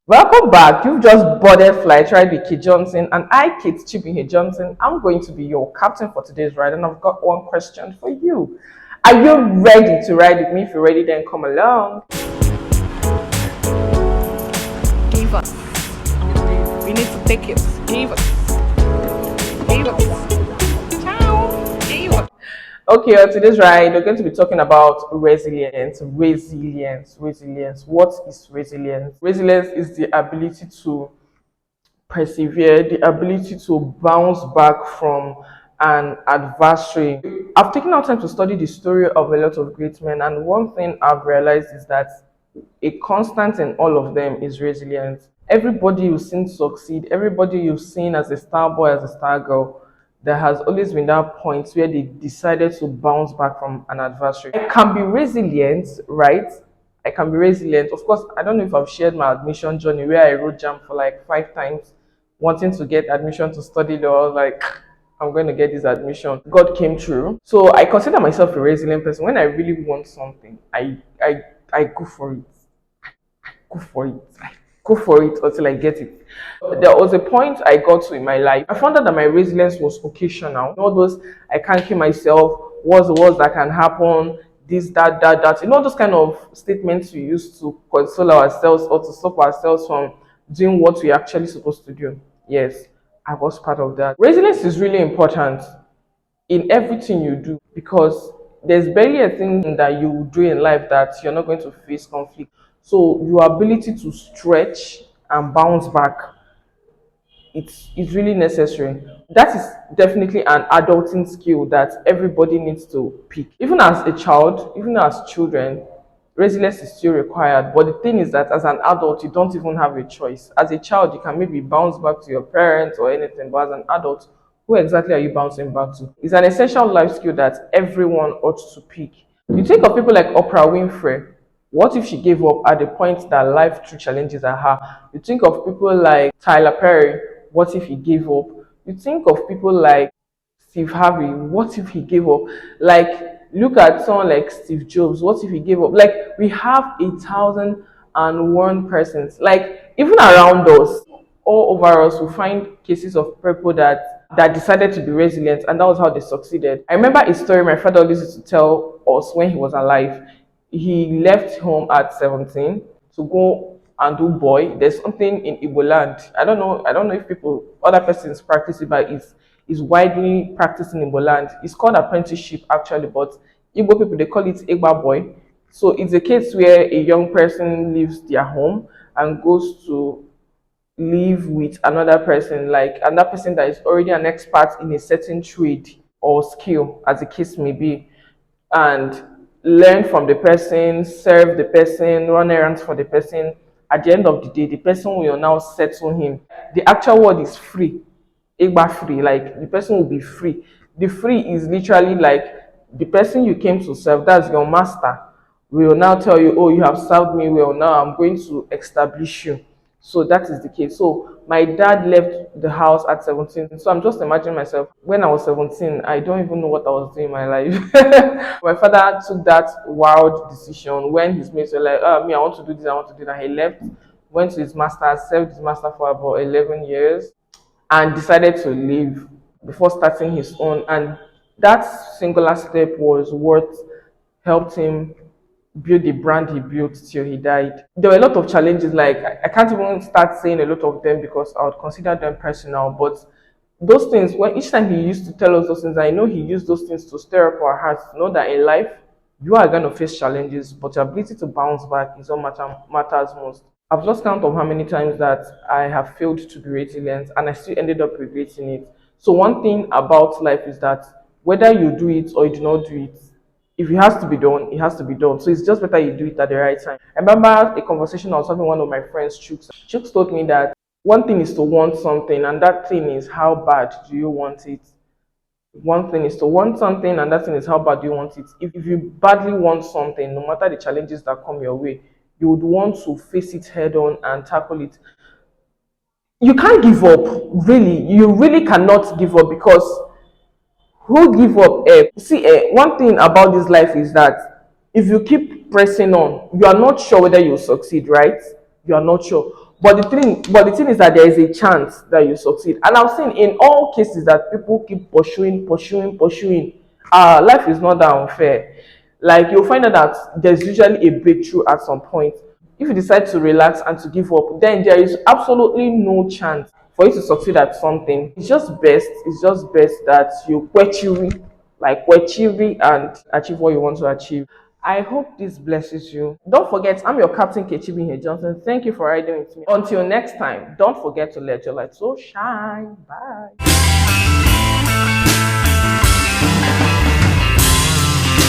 Welcome back. You've just boarded flight right with Kit Johnson, and I, Kit Chibihe Johnson, I'm going to be your captain for today's ride, and I've got one question for you. Are you ready to ride with me? If you're ready, then come along. Give us. We need to take it. Give us. Give us. Ciao. Give us. Okay, on today's ride, we're going to be talking about resilience. Resilience. What is resilience? Resilience is the ability to persevere, the ability to bounce back from an adversary. I've taken out time to study the story of a lot of great men, and one thing I've realized is that a constant in all of them is resilience. Everybody you've seen succeed, everybody you've seen as a star boy, as a star girl, there has always been that point where they decided to bounce back from an adversary. I can be resilient, right? I can be resilient. Of course, I don't know if I've shared my admission journey where I wrote jam for like 5 times, wanting to get admission to study law. Like, I'm going to get this admission. God came through. So I consider myself a resilient person. When I really want something, I go for it. Go for it. I go for it until I get it. There was a point I got to in my life. I found out that my resilience was occasional. All those I can't kill myself, what's the worst that can happen, this, that. You know, those kind of statements we use to console ourselves or to stop ourselves from doing what we're actually supposed to do. Yes, I was part of that. Resilience is really important in everything you do because there's barely a thing that you do in life that you're not going to face conflict. So your ability to stretch and bounce back, it's really necessary. That is definitely an adulting skill that everybody needs to pick. Even as a child, even as children, resilience is still required. But the thing is that as an adult, you don't even have a choice. As a child, you can maybe bounce back to your parents or anything, but as an adult, who exactly are you bouncing back to? It's an essential life skill that everyone ought to pick. You think of people like Oprah Winfrey. What if she gave up at the point that life threw challenges at her? You think of people like Tyler Perry. What if he gave up? You think of people like Steve Harvey. What if he gave up? Like, look at someone like Steve Jobs. What if he gave up? Like, we have 1,001 persons. Like, even around us, all over us, we find cases of people that decided to be resilient, and that was how they succeeded. I remember a story my father always used to tell us when he was alive. He left home at 17 to go and do boy. There's something in Igbo land. I don't know if people, other persons practice it, but it's widely practiced in Igbo land. It's called apprenticeship actually, but Igbo people they call it Igba boy. So it's a case where a young person leaves their home and goes to live with another person, like another person that is already an expert in a certain trade or skill, as the case may be, and learn from the person, serve the person, run errands for the person. At the end of the day, the person will now settle him. The actual word is free. Igba free, like the person will be free. The free is literally like the person you came to serve, that's your master, will now tell you, oh, you have served me well, now I'm going to establish you. So that is the case. So my dad left the house at 17. So I'm just imagining myself when I was 17, I don't even know what I was doing in my life. My father took that wild decision when his mates were like, oh, me, I want to do this, I want to do that. He left, went to his master, served his master for about 11 years, and decided to leave before starting his own. And that singular step was what helped him build the brand he built till he died. There were a lot of challenges, like I can't even start saying a lot of them because I would consider them personal, but those things, when each time he used to tell us those things, I know he used those things to stir up our hearts, to know that in life you are going to face challenges, but your ability to bounce back is what matters most. I've lost count of how many times that I have failed to be resilient and I still ended up regretting it. So one thing about life is that whether you do it or you do not do it, if it has to be done, it has to be done. So it's just better you do it at the right time. I remember a conversation I was having with one of my friends, Chooks. Chooks told me that one thing is to want something, and that thing is how bad do you want it. One thing is to want something, and that thing is how bad do you want it. If you badly want something, no matter the challenges that come your way, you would want to face it head on and tackle it. You can't give up, really. You really cannot give up because who give up? See, one thing about this life is that if you keep pressing on, you are not sure whether you'll succeed, right? You are not sure. But the thing is that there is a chance that you succeed. And I've seen in all cases that people keep pursuing. Life is not that unfair. Like you'll find out that there's usually a breakthrough at some point. If you decide to relax and to give up, then there is absolutely no chance for you to succeed at something. It's just best that you quechiri and achieve what you want to achieve. I hope this blesses you. Don't forget, I'm your Captain Kechibi here, Johnson. Thank you for riding with me. Until next time, don't forget to let your light so shine. Bye.